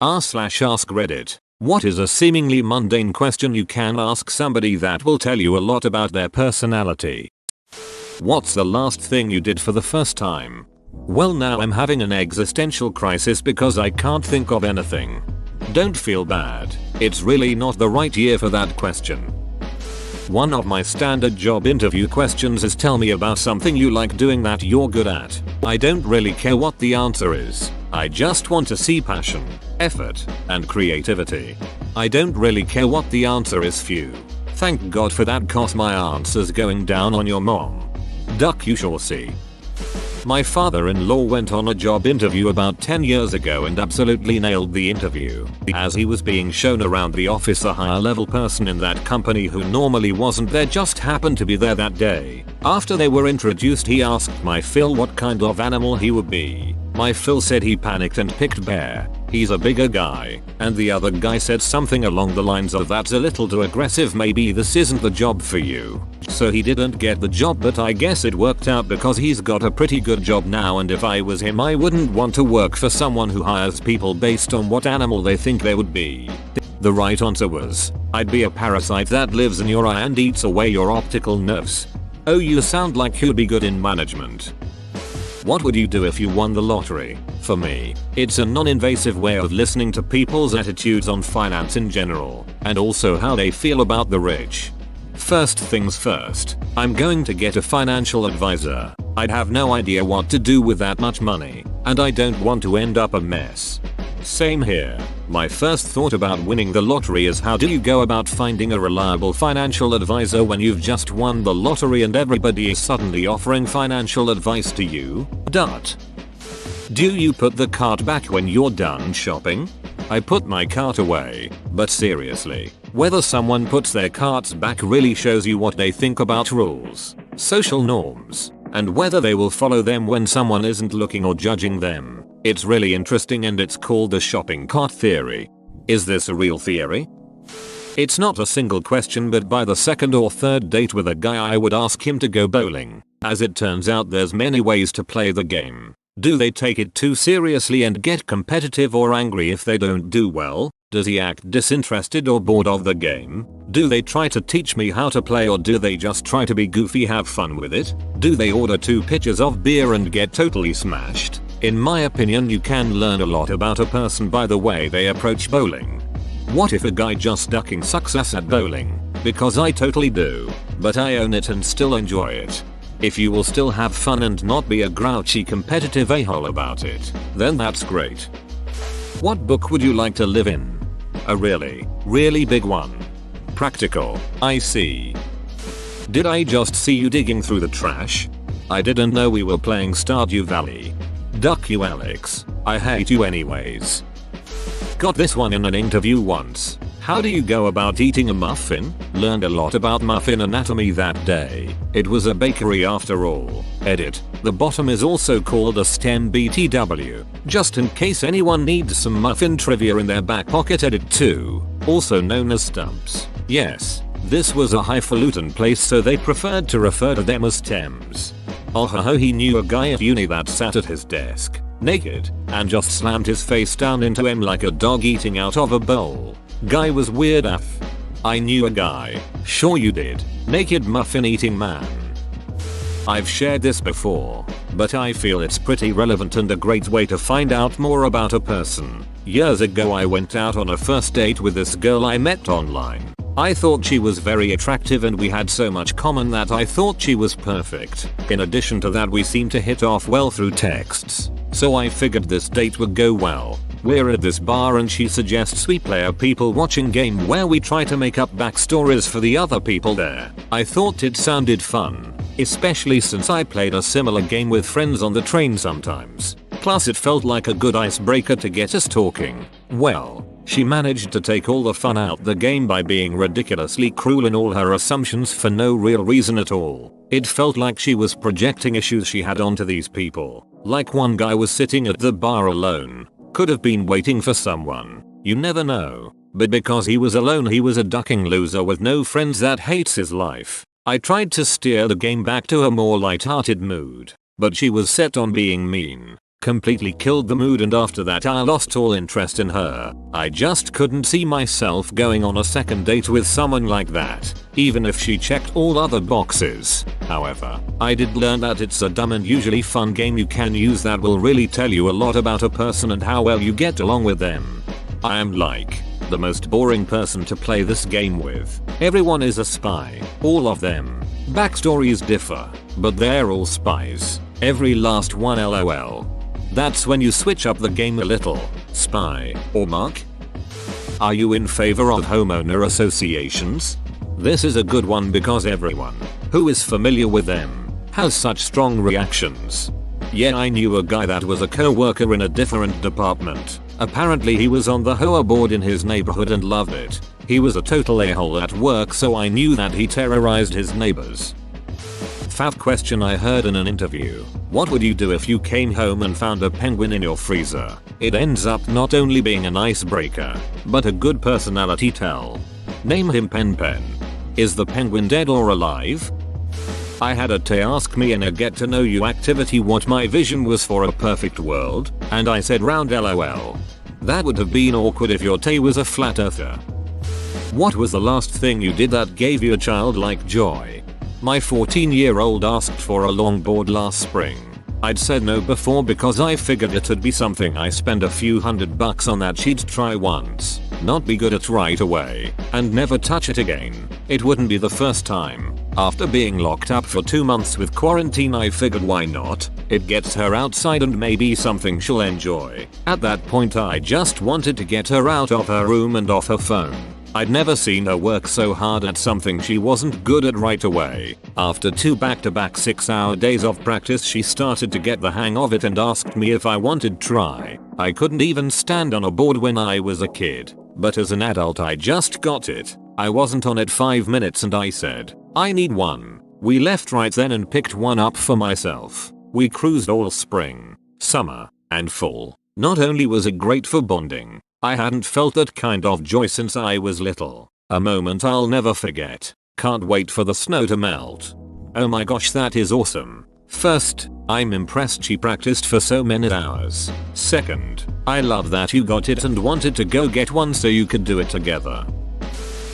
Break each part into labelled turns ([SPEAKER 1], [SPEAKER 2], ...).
[SPEAKER 1] r/Askreddit. What is a seemingly mundane question you can ask somebody that will tell you a lot about their personality? What's the last thing you did for the first time? Well, now I'm having an existential crisis because I can't think of anything. Don't feel bad. It's really not the right year for that question. One of my standard job interview questions is, tell me about something you like doing that you're good at. I don't really care what the answer is. I just want to see passion, effort, and creativity. I don't really care what the answer is. Phew. Thank God for that, cause my answer's going down on your mom. Duck, you shall see. My father-in-law went on a job interview about 10 years ago and absolutely nailed the interview. As he was being shown around the office, a higher level person in that company who normally wasn't there just happened to be there that day. After they were introduced, he asked my Phil what kind of animal he would be. My Phil said he panicked and picked bear. He's a bigger guy. And the other guy said something along the lines of, that's a little too aggressive, maybe this isn't the job for you. So he didn't get the job, but I guess it worked out because he's got a pretty good job now, and if I was him I wouldn't want to work for someone who hires people based on what animal they think they would be. The right answer was, I'd be a parasite that lives in your eye and eats away your optical nerves. Oh, you sound like you'd be good in management. What would you do if you won the lottery? For me, it's a non-invasive way of listening to people's attitudes on finance in general, and also how they feel about the rich. First things first, I'm going to get a financial advisor. I'd have no idea what to do with that much money, and I don't want to end up a mess. Same here. My first thought about winning the lottery is, how do you go about finding a reliable financial advisor when you've just won the lottery and everybody is suddenly offering financial advice to you? Do you put the cart back when you're done shopping? I put my cart away, but seriously, whether someone puts their carts back really shows you what they think about rules, social norms, and whether they will follow them when someone isn't looking or judging them. It's really interesting, and it's called the shopping cart theory. Is this a real theory? It's not a single question, but by the second or third date with a guy I would ask him to go bowling. As it turns out, there's many ways to play the game. Do they take it too seriously and get competitive or angry if they don't do well? Does he act disinterested or bored of the game? Do they try to teach me how to play, or do they just try to be goofy, have fun with it? Do they order 2 pitchers of beer and get totally smashed? In my opinion, you can learn a lot about a person by the way they approach bowling. What if a guy just ducking sucks ass at bowling? Because I totally do, but I own it and still enjoy it. If you will still have fun and not be a grouchy competitive a-hole about it, then that's great. What book would you like to live in? A really big one. Practical, I see. Did I just see you digging through the trash? I didn't know we were playing Stardew Valley. Duck you, Alex. I hate you anyways. Got this one in an interview once. How do you go about eating a muffin? Learned a lot about muffin anatomy that day. It was a bakery after all. Edit. The bottom is also called a stem BTW. Just in case anyone needs some muffin trivia in their back pocket. Edit 2. Also known as stumps. Yes, this was a highfalutin place, so they preferred to refer to them as stems. Oh, he knew a guy at uni that sat at his desk, naked, and just slammed his face down into him like a dog eating out of a bowl. Guy was weird AF. I knew a guy. Sure you did. Naked muffin eating man. I've shared this before, but I feel it's pretty relevant and a great way to find out more about a person. Years ago I went out on a first date with this girl I met online. I thought she was very attractive and we had so much common that I thought she was perfect. In addition to that, we seemed to hit off well through texts. So I figured this date would go well. We're at this bar and she suggests we play a people watching game where we try to make up backstories for the other people there. I thought it sounded fun, especially since I played a similar game with friends on the train sometimes. Plus it felt like a good icebreaker to get us talking. Well, she managed to take all the fun out the game by being ridiculously cruel in all her assumptions for no real reason at all. It felt like she was projecting issues she had onto these people. Like one guy was sitting at the bar alone. Could have been waiting for someone. You never know. But because he was alone, he was a ducking loser with no friends that hates his life. I tried to steer the game back to a more light-hearted mood, but she was set on being mean. Completely killed the mood, and after that I lost all interest in her. I just couldn't see myself going on a second date with someone like that, even if she checked all other boxes. However, I did learn that it's a dumb and usually fun game you can use that will really tell you a lot about a person and how well you get along with them. I am like the most boring person to play this game with. Everyone is a spy, all of them. Backstories differ, but they're all spies. Every last one, lol. That's when you switch up the game a little. Spy or muck? Are you in favor of homeowner associations? This is a good one because everyone who is familiar with them has such strong reactions. Yeah, I knew a guy that was a co-worker in a different department. Apparently he was on the HOA board in his neighborhood and loved it. He was a total a-hole at work, so I knew that he terrorized his neighbors. Fav question I heard in an interview. What would you do if you came home and found a penguin in your freezer? It ends up not only being an icebreaker, but a good personality tell. Name him Pen Pen. Is the penguin dead or alive? I had a Tay ask me in a get to know you activity what my vision was for a perfect world, and I said round lol. That would have been awkward if your Tay was a flat earther. What was the last thing you did that gave you a childlike joy? My 14-year-old asked for a longboard last spring. I'd said no before because I figured it'd be something I spend a few $100 on that she'd try once, not be good at right away, and never touch it again. It wouldn't be the first time. After being locked up for 2 months with quarantine, I figured why not? It gets her outside and maybe something she'll enjoy. At that point I just wanted to get her out of her room and off her phone. I'd never seen her work so hard at something she wasn't good at right away. After 2 back-to-back 6-hour days of practice, she started to get the hang of it and asked me if I wanted to try. I couldn't even stand on a board when I was a kid, but as an adult I just got it. I wasn't on it 5 minutes and I said, I need one. We left right then and picked one up for myself. We cruised all spring, summer, and fall. Not only was it great for bonding, I hadn't felt that kind of joy since I was little. A moment I'll never forget. Can't wait for the snow to melt. Oh my gosh, that is awesome. First, I'm impressed she practiced for so many hours. Second, I love that you got it and wanted to go get one so you could do it together.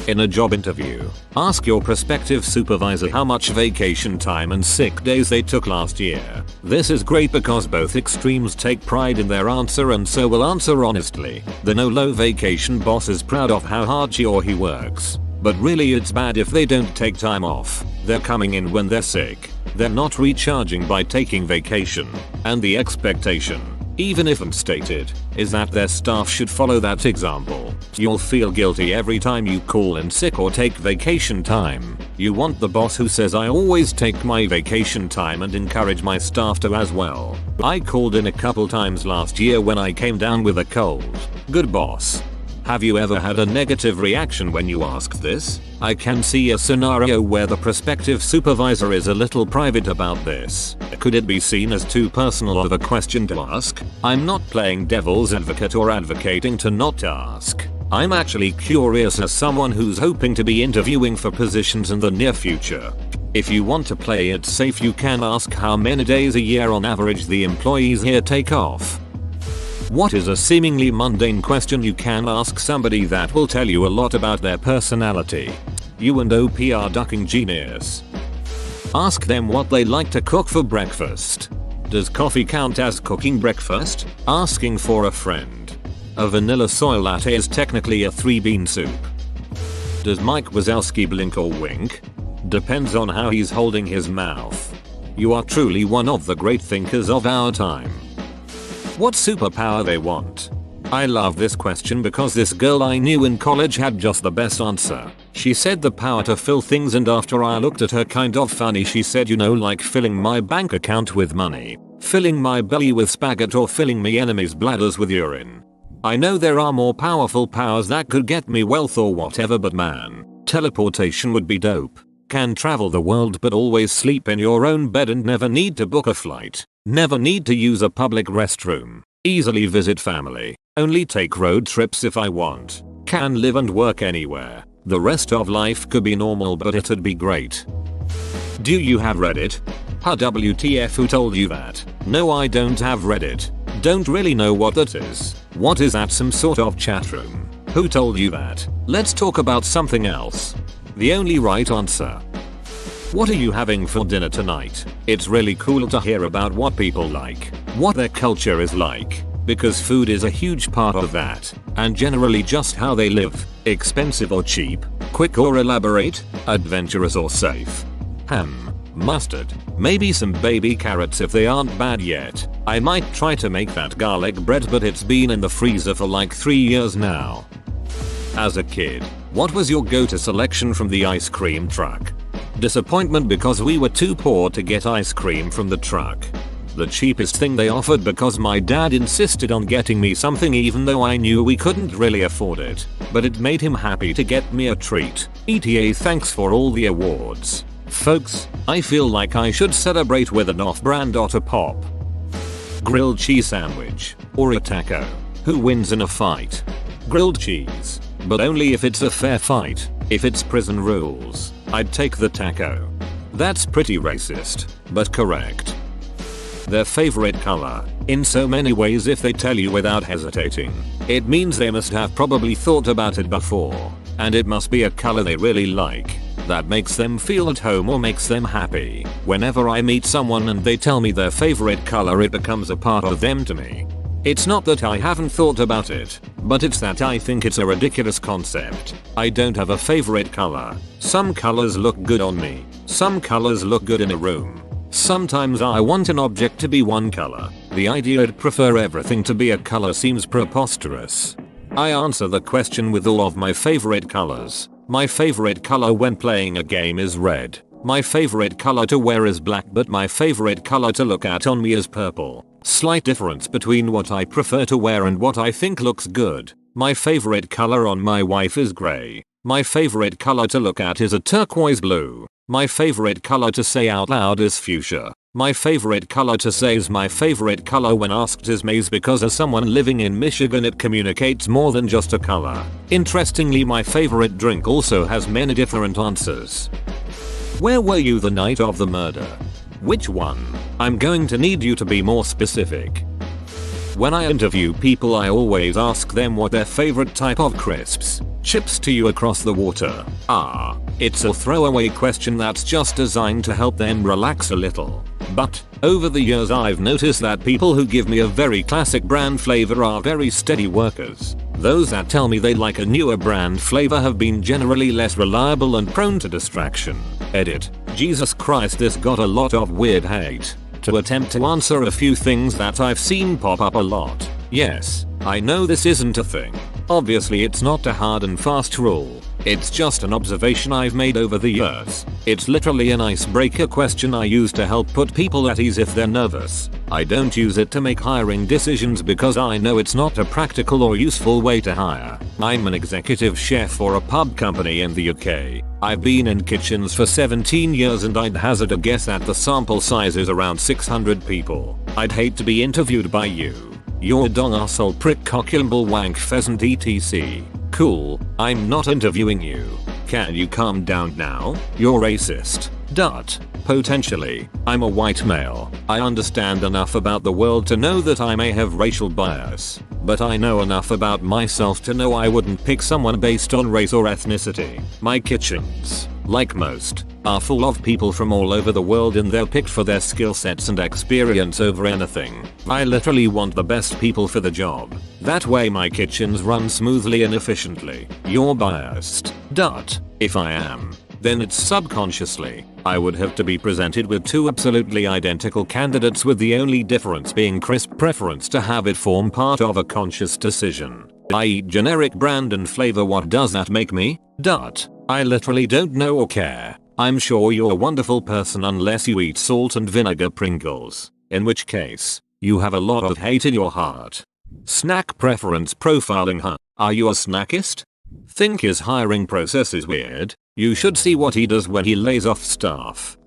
[SPEAKER 1] In a job interview, ask your prospective supervisor how much vacation time and sick days they took last year. This is great because both extremes take pride in their answer and so will answer honestly. The no-low vacation boss is proud of how hard she or he works. But really it's bad if they don't take time off. They're coming in when they're sick. They're not recharging by taking vacation. And the expectation, even if unstated, is that their staff should follow that example. You'll feel guilty every time you call in sick or take vacation time. You want the boss who says I always take my vacation time and encourage my staff to as well. I called in a couple times last year when I came down with a cold. Good boss. Have you ever had a negative reaction when you asked this? I can see a scenario where the prospective supervisor is a little private about this. Could it be seen as too personal of a question to ask? I'm not playing devil's advocate or advocating to not ask. I'm actually curious as someone who's hoping to be interviewing for positions in the near future. If you want to play it safe, you can ask how many days a year on average the employees here take off. What is a seemingly mundane question you can ask somebody that will tell you a lot about their personality? You and OP are ducking genius. Ask them what they like to cook for breakfast. Does coffee count as cooking breakfast? Asking for a friend. A vanilla soy latte is technically a 3-bean soup. Does Mike Wazowski blink or wink? Depends on how he's holding his mouth. You are truly one of the great thinkers of our time. What superpower they want? I love this question because this girl I knew in college had just the best answer. She said the power to fill things, and after I looked at her kind of funny, she said, you know, like filling my bank account with money, filling my belly with spaghetti, or filling me enemies' bladders with urine. I know there are more powerful powers that could get me wealth or whatever, but man, teleportation would be dope. Can travel the world but always sleep in your own bed and never need to book a flight. Never need to use a public restroom. Easily visit family. Only take road trips if I want. Can live and work anywhere. The rest of life could be normal, but it'd be great. Do you have Reddit? Ha, WTF, who told you that? No, I don't have Reddit. Don't really know what that is. What is that, some sort of chat room? Who told you that? Let's talk about something else. The only right answer. What are you having for dinner tonight? It's really cool to hear about what people like, what their culture is like, because food is a huge part of that, and generally just how they live, expensive or cheap, quick or elaborate, adventurous or safe. Ham, mustard, maybe some baby carrots if they aren't bad yet. I might try to make that garlic bread, but it's been in the freezer for like 3 years now. As a kid, what was your go-to selection from the ice cream truck? Disappointment because we were too poor to get ice cream from the truck. The cheapest thing they offered because my dad insisted on getting me something even though I knew we couldn't really afford it, but it made him happy to get me a treat. ETA, thanks for all the awards. Folks, I feel like I should celebrate with an off-brand Otter Pop. Grilled cheese sandwich or a taco? Who wins in a fight? Grilled cheese, but only if it's a fair fight. If it's prison rules, I'd take the taco. That's pretty racist, but correct. Their favorite color. In so many ways, if they tell you without hesitating, it means they must have probably thought about it before, and it must be a color they really like, that makes them feel at home or makes them happy. Whenever I meet someone and they tell me their favorite color, it becomes a part of them to me. It's not that I haven't thought about it, but it's that I think it's a ridiculous concept. I don't have a favorite color. Some colors look good on me. Some colors look good in a room. Sometimes I want an object to be one color. The idea I'd prefer everything to be a color seems preposterous. I answer the question with all of my favorite colors. My favorite color when playing a game is red. My favorite color to wear is black, but my favorite color to look at on me is purple. Slight difference between what I prefer to wear and what I think looks good. My favorite color on my wife is gray. My favorite color to look at is a turquoise blue. My favorite color to say out loud is fuchsia. My favorite color to say is my favorite color when asked is maize, because as someone living in Michigan it communicates more than just a color. Interestingly, my favorite drink also has many different answers. Where were you the night of the murder? Which one? I'm going to need you to be more specific. When I interview people, I always ask them what their favorite type of crisps, chips to you across the water are. It's a throwaway question that's just designed to help them relax a little. But over the years I've noticed that people who give me a very classic brand flavor are very steady workers. Those that tell me they like a newer brand flavor have been generally less reliable and prone to distraction. Edit. Jesus Christ, this got a lot of weird hate. To attempt to answer a few things that I've seen pop up a lot. Yes, I know this isn't a thing. Obviously it's not a hard and fast rule. It's just an observation I've made over the years. It's literally an icebreaker question I use to help put people at ease if they're nervous. I don't use it to make hiring decisions because I know it's not a practical or useful way to hire. I'm an executive chef for a pub company in the UK. I've been in kitchens for 17 years and I'd hazard a guess that the sample size is around 600 people. I'd hate to be interviewed by you. You're dong arsehole prick cockumble wank pheasant etc. Cool, I'm not interviewing you. Can you calm down now? You're racist. Potentially. I'm a white male. I understand enough about the world to know that I may have racial bias. But I know enough about myself to know I wouldn't pick someone based on race or ethnicity. My kitchens, like most, are full of people from all over the world and they're picked for their skill sets and experience over anything. I literally want the best people for the job. That way my kitchens run smoothly and efficiently. You're biased. If I am, then it's subconsciously. I would have to be presented with two absolutely identical candidates with the only difference being crisp preference to have it form part of a conscious decision. I eat generic brand and flavor. What does that make me? I literally don't know or care. I'm sure you're a wonderful person unless you eat salt and vinegar Pringles. In which case, you have a lot of hate in your heart. Snack preference profiling, huh? Are you a snackist? Think his hiring process is weird? You should see what he does when he lays off staff.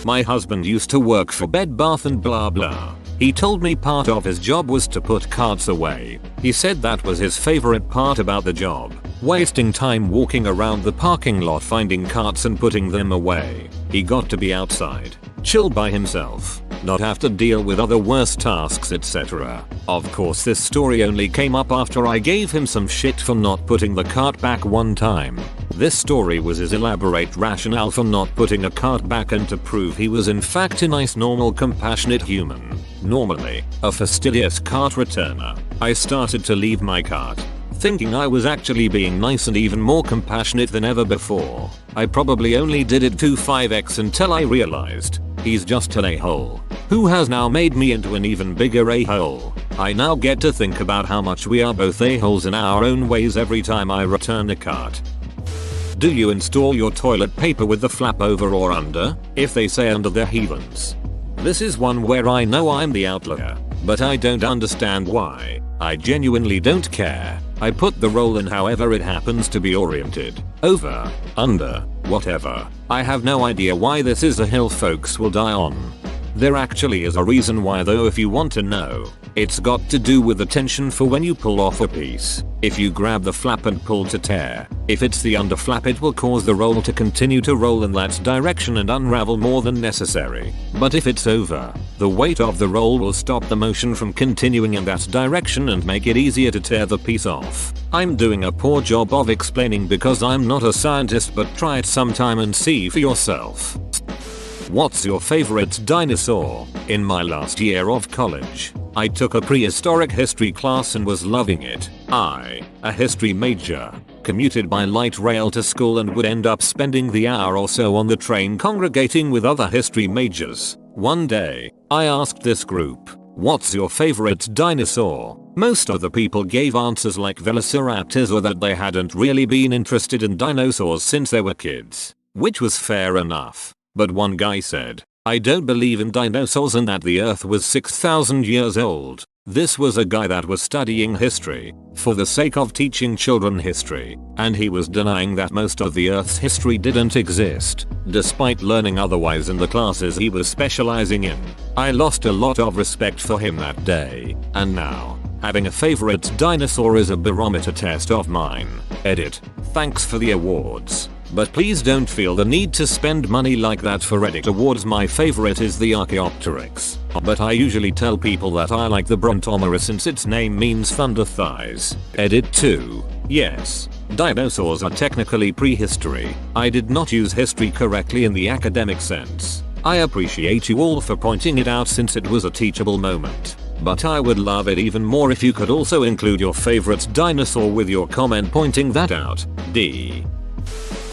[SPEAKER 1] My husband used to work for Bed Bath and blah blah. He told me part of his job was to put carts away. He said that was his favorite part about the job. Wasting time walking around the parking lot finding carts and putting them away. He got to be outside, chill by himself, not have to deal with other worse tasks, etc. Of course this story only came up after I gave him some shit for not putting the cart back one time. This story was his elaborate rationale for not putting a cart back and to prove he was in fact a nice, normal, compassionate human. Normally, a fastidious cart returner, I started to leave my cart, thinking I was actually being nice and even more compassionate than ever before. I probably only did it to 5x until I realized he's just an a-hole who has now made me into an even bigger a-hole. I now get to think about how much we are both a-holes in our own ways every time I return a cart. Do you install your toilet paper with the flap over or under? If they say under, they're heathens. This is one where I know I'm the outlier, but I don't understand why. I genuinely don't care. I put the roll in however it happens to be oriented. Over, under, whatever. I have no idea why this is a hill folks will die on. There actually is a reason why though, if you want to know. It's got to do with the tension for when you pull off a piece. If you grab the flap and pull to tear, if it's the under flap, it will cause the roll to continue to roll in that direction and unravel more than necessary. But if it's over, the weight of the roll will stop the motion from continuing in that direction and make it easier to tear the piece off. I'm doing a poor job of explaining because I'm not a scientist, but try it sometime and see for yourself. What's your favorite dinosaur? In my last year of college, I took a prehistoric history class and was loving it. I, a history major, commuted by light rail to school and would end up spending the hour or so on the train congregating with other history majors. One day, I asked this group, "What's your favorite dinosaur?" Most of the people gave answers like velociraptors or that they hadn't really been interested in dinosaurs since they were kids, which was fair enough. But one guy said, "I don't believe in dinosaurs and that the earth was 6,000 years old." This was a guy that was studying history for the sake of teaching children history, and he was denying that most of the earth's history didn't exist, despite learning otherwise in the classes he was specializing in. I lost a lot of respect for him that day, and now, having a favorite dinosaur is a barometer test of mine. Edit. Thanks for the awards. But please don't feel the need to spend money like that for Reddit awards. My favorite is the Archaeopteryx. But I usually tell people that I like the Brontosaurus since its name means thunder thighs. Edit 2. Yes, dinosaurs are technically prehistory. I did not use history correctly in the academic sense. I appreciate you all for pointing it out since it was a teachable moment. But I would love it even more if you could also include your favorite dinosaur with your comment pointing that out. D.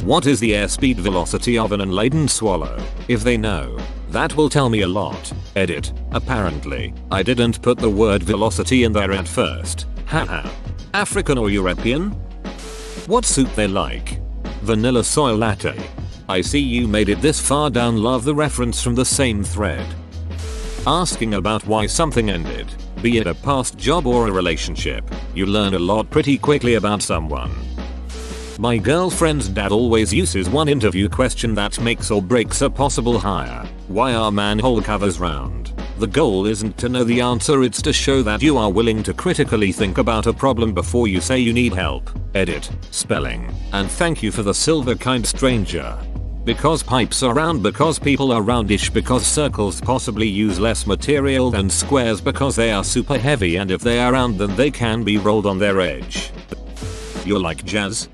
[SPEAKER 1] What is the airspeed velocity of an unladen swallow? If they know, that will tell me a lot. Edit. Apparently, I didn't put the word velocity in there at first. Haha. African or European? What soup they like? Vanilla soy latte. I see you made it this far down. Love the reference from the same thread. Asking about why something ended, be it a past job or a relationship, you learn a lot pretty quickly about someone. My girlfriend's dad always uses one interview question that makes or breaks a possible hire. Why are manhole covers round? The goal isn't to know the answer, it's to show that you are willing to critically think about a problem before you say you need help. Edit. Spelling. And thank you for the silver kind stranger. Because pipes are round, because people are roundish, because circles possibly use less material than squares, because they are super heavy, and if they are round then they can be rolled on their edge. You're like jazz?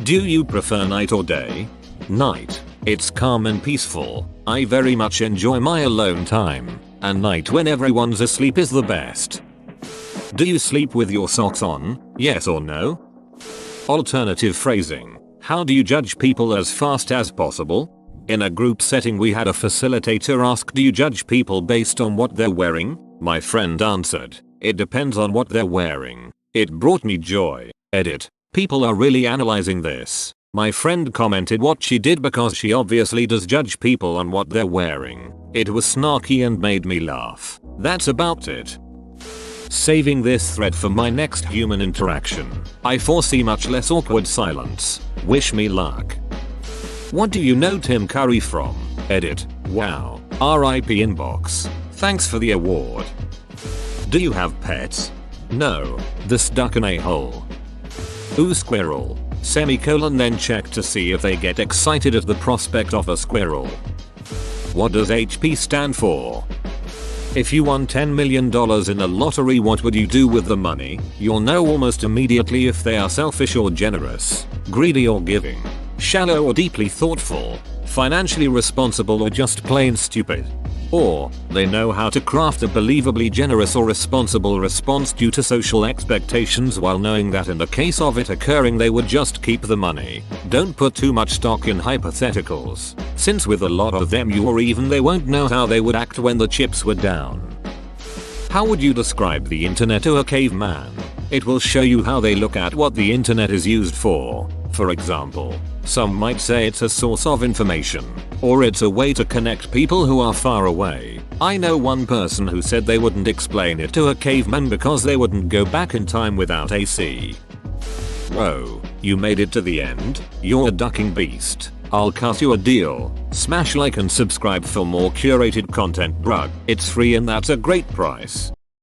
[SPEAKER 1] Do you prefer night or day? Night. It's calm and peaceful. I very much enjoy my alone time. And night when everyone's asleep is the best. Do you sleep with your socks on? Yes or no? Alternative phrasing. How do you judge people as fast as possible? In a group setting we had a facilitator ask, do you judge people based on what they're wearing? My friend answered, it depends on what they're wearing. It brought me joy. Edit. People are really analyzing this. My friend commented what she did because she obviously does judge people on what they're wearing. It was snarky and made me laugh. That's about it. Saving this thread for my next human interaction. I foresee much less awkward silence. Wish me luck. What do you know Tim Curry from? Edit. Wow. RIP inbox. Thanks for the award. Do you have pets? No. The stuck in a hole. Ooh squirrel. Semicolon, then check to see if they get excited at the prospect of a squirrel. What does HP stand for? If you won $10 million in a lottery, what would you do with the money? You'll know almost immediately if they are selfish or generous, greedy or giving, shallow or deeply thoughtful, financially responsible or just plain stupid. Or, they know how to craft a believably generous or responsible response due to social expectations while knowing that in the case of it occurring they would just keep the money. Don't put too much stock in hypotheticals, since with a lot of them you or even they won't know how they would act when the chips were down. How would you describe the internet to a caveman? It will show you how they look at what the internet is used for. For example, some might say it's a source of information, or it's a way to connect people who are far away. I know one person who said they wouldn't explain it to a caveman because they wouldn't go back in time without AC. Whoa, you made it to the end? You're a ducking beast. I'll cut you a deal. Smash like and subscribe for more curated content, bruh. It's free and that's a great price.